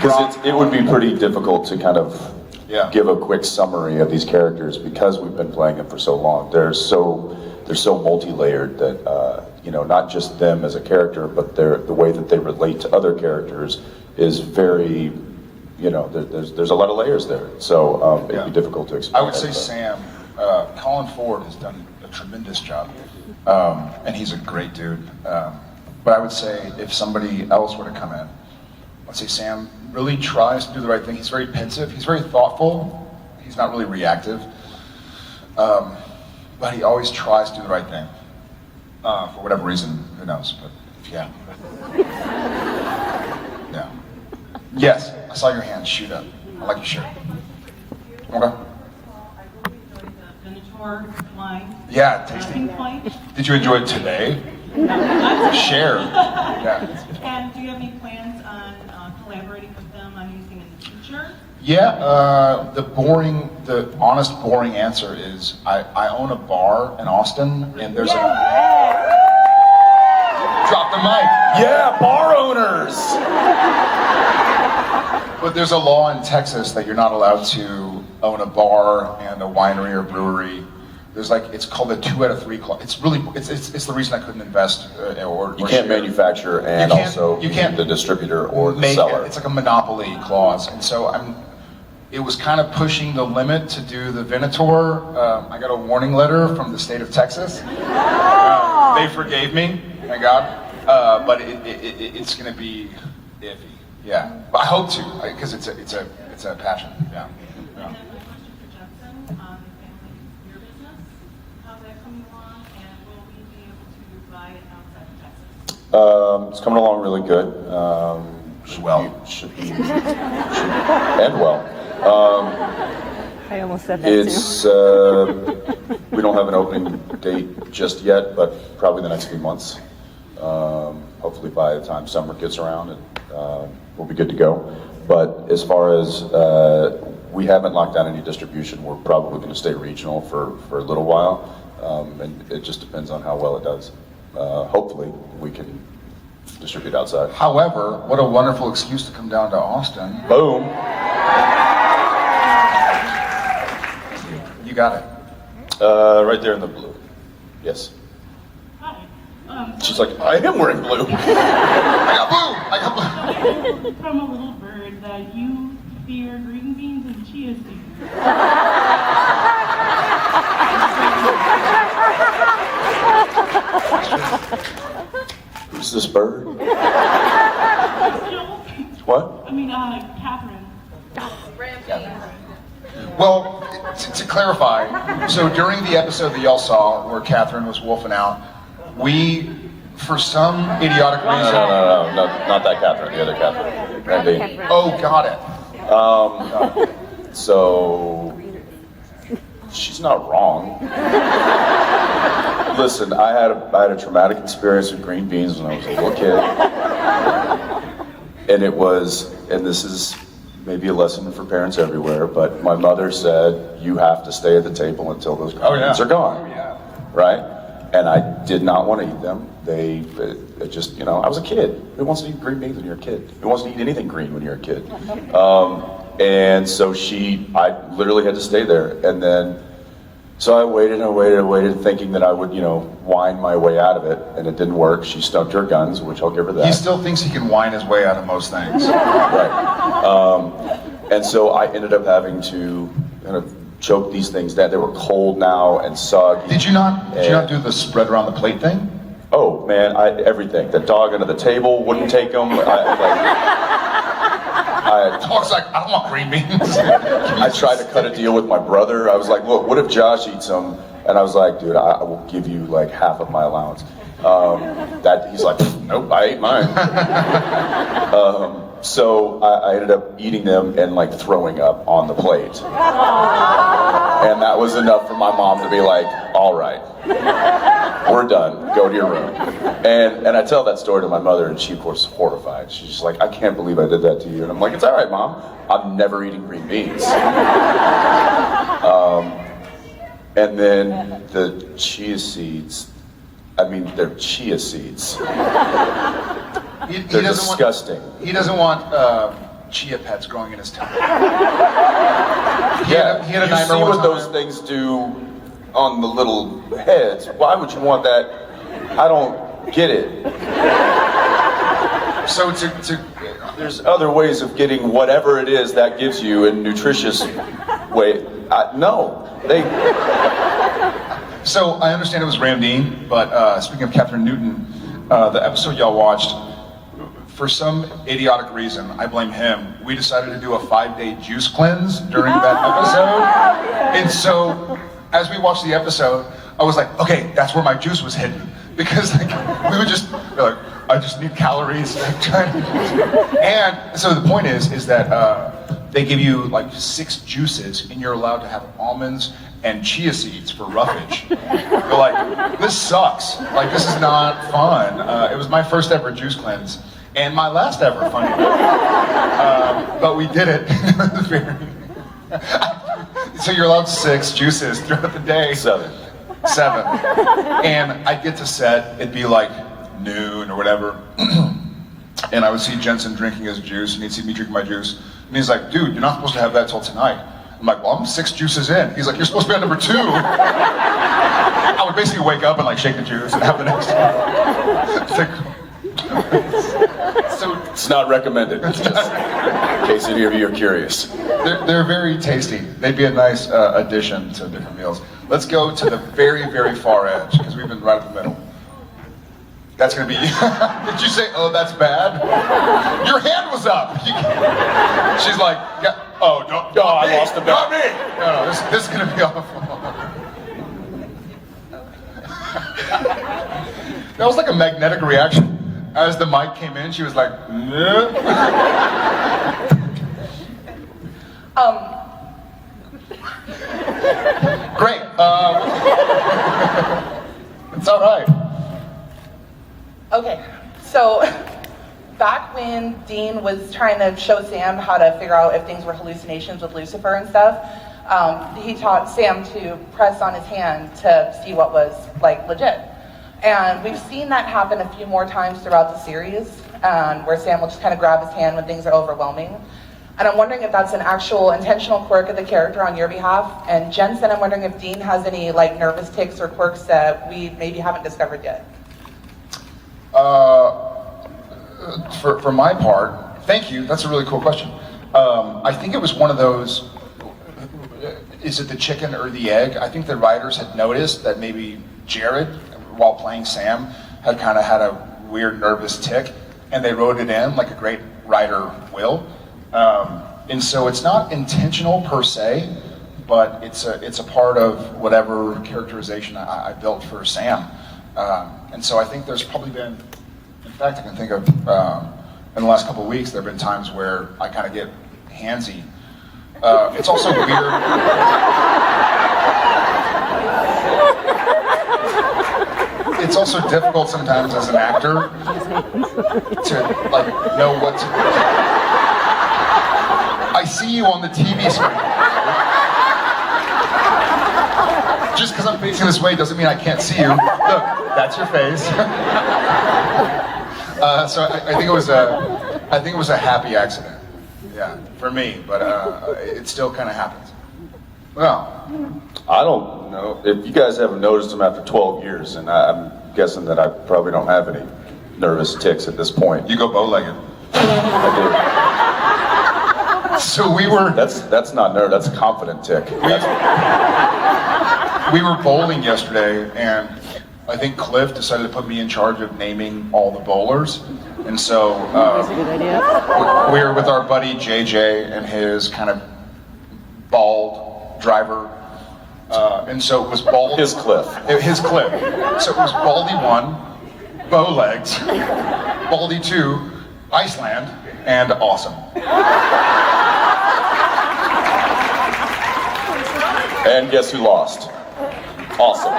Because it would be pretty difficult to kind of give a quick summary of these characters because we've been playing them for so long. They're so multi-layered that not just them as a character, but the way that they relate to other characters is very, there's a lot of layers there. So it'd be difficult to explain. I would say Sam, Colin Ford has done a tremendous job, and he's a great dude. But I would say if somebody else were to come in, let's say Sam really tries to do the right thing. He's very pensive. He's very thoughtful. He's not really reactive. But he always tries to do the right thing. For whatever reason, who knows? But yeah. Yeah. Yes, I saw your hand shoot up. I like your shirt. Okay. Yeah, tasting. Did you enjoy it today? Share. Yeah. And do you have any plans on collaborating with them on anything in the future? Yeah, the honest, boring answer is I own a bar in Austin, and there's drop the mic. Yeah, bar owners. But there's a law in Texas that you're not allowed to own a bar and a winery or brewery. There's it's called the 2 out of 3 clause. It's the reason I couldn't invest or you can't manufacture and also you can't the distributor or the seller. It's like a monopoly clause, and so it was kind of pushing the limit to do the Venator. I got a warning letter from the state of Texas. They forgave me, thank God. But it's going to be iffy. Yeah, but I hope to because it's a passion. Yeah. Yeah. It's coming along really good. Should end well. I almost said that too. We don't have an opening date just yet, but probably the next few months. Hopefully by the time summer gets around, we'll be good to go. But as far as we haven't locked down any distribution, we're probably going to stay regional for a little while, and it just depends on how well it does. Hopefully we can distribute outside. However, what a wonderful excuse to come down to Austin. Boom. You got it. Right there in the blue. Yes. Hi. She's like, I am wearing blue. I got blue. From a little bird that you fear green beans and chia seeds. Who's this bird? What? I mean, Catherine. Well, to clarify, so during the episode that y'all saw where Catherine was wolfing out, we, for some idiotic reason... No, not that Catherine, the other Catherine. Randy. Oh, got it. So, she's not wrong. Listen, I had a traumatic experience with green beans when I was a little kid. And this is maybe a lesson for parents everywhere, but my mother said, you have to stay at the table until those green beans are gone. Right? And I did not want to eat them. I was a kid. Who wants to eat green beans when you're a kid? Who wants to eat anything green when you're a kid? And so I literally had to stay there. And then, so I waited, thinking that I would, whine my way out of it, and it didn't work. She stuck to her guns, which I'll give her that. He still thinks he can whine his way out of most things. Right. And so I ended up having to kind of choke these things down. They were cold now and soggy. Did you not do the spread around the plate thing? Oh man, everything. The dog under the table wouldn't take them. Dog's like, I don't want green beans. I tried to cut a deal with my brother. I was like, look, what if Josh eats them? And I was like, dude, I will give you like half of my allowance. He's like, nope, I ate mine. So I ended up eating them and like throwing up on the plate. And that was enough for my mom to be like, all right, we're done, go to your room. And I tell that story to my mother, and she of course is horrified. She's just like, I can't believe I did that to you. And I'm like, it's all right, Mom, I'm never eating green beans. And then the chia seeds, they're chia seeds. They're disgusting. He doesn't want chia pets growing in his tummy. Yeah, he had a you nightmare see one what time. those things do on the little heads. Why would you want that? I don't get it. So There's other ways of getting whatever it is that gives you in nutritious way. No, So I understand it was Ramdeen, but speaking of Catherine Newton, the episode y'all watched, for some idiotic reason, I blame him. We decided to do a 5-day juice cleanse during that episode. And so as we watched the episode, I was like, okay, that's where my juice was hidden. Because like, we would just be like, I just need calories. And so the point is that they give you like 6 juices and you're allowed to have almonds and chia seeds for roughage. You're like, this sucks. Like, this is not fun. It was my first ever juice cleanse and my last ever, funny enough. But we did it. So you're allowed 6 juices throughout the day. 7. 7. And I'd get to set, it'd be like noon or whatever. And I would see Jensen drinking his juice and he'd see me drinking my juice. And he's like, dude, you're not supposed to have that till tonight. I'm like, well, I'm 6 juices in. He's like, you're supposed to be on number 2. I would basically wake up and like shake the juice and have the next one. So It's not recommended. It's just in case any of you are curious. they're very tasty. They'd be a nice addition to different meals. Let's go to the very, very far edge because we've been right in the middle. That's gonna be. Did you say, oh, that's bad? Your hand was up. She's like, yeah. Oh, no, I lost the bet. Not me. No, this is gonna be awful. That was like a magnetic reaction. As the mic came in, she was like, no. Great. It's all right. Okay, so back when Dean was trying to show Sam how to figure out if things were hallucinations with Lucifer and stuff, he taught Sam to press on his hand to see what was like legit. And we've seen that happen a few more times throughout the series, where Sam will just kind of grab his hand when things are overwhelming. And I'm wondering if that's an actual intentional quirk of the character on your behalf. And Jensen, I'm wondering if Dean has any like nervous tics or quirks that we maybe haven't discovered yet. For my part, thank you. That's a really cool question. I think it was one of those. Is it the chicken or the egg? I think the writers had noticed that maybe Jared, while playing Sam, had kind of had a weird nervous tic, and they wrote it in like a great writer will. And so it's not intentional per se, but it's a part of whatever characterization I built for Sam. And so I think there's probably been, in fact, I can think of in the last couple of weeks, there have been times where I kind of get handsy. It's also weird. It's also difficult sometimes as an actor to like know what to do. I see you on the TV screen. Just because I'm facing this way doesn't mean I can't see you. Look, that's your face. So I think it was a happy accident. Yeah, for me, but it still kind of happens. Well, I don't know if you guys haven't noticed them after 12 years, and I'm guessing that I probably don't have any nervous tics at this point. you go bow-legged. I So we were. do. That's not nerve. That's a confident tic. We were bowling yesterday, and I think Cliff decided to put me in charge of naming all the bowlers. And so That's a good idea. we were with our buddy JJ and his kind of bald driver. And so it was bald. His Cliff. His Cliff. So it was Baldy 1, Bowlegs, Baldy 2, Iceland, and Awesome. And guess who lost? Awesome.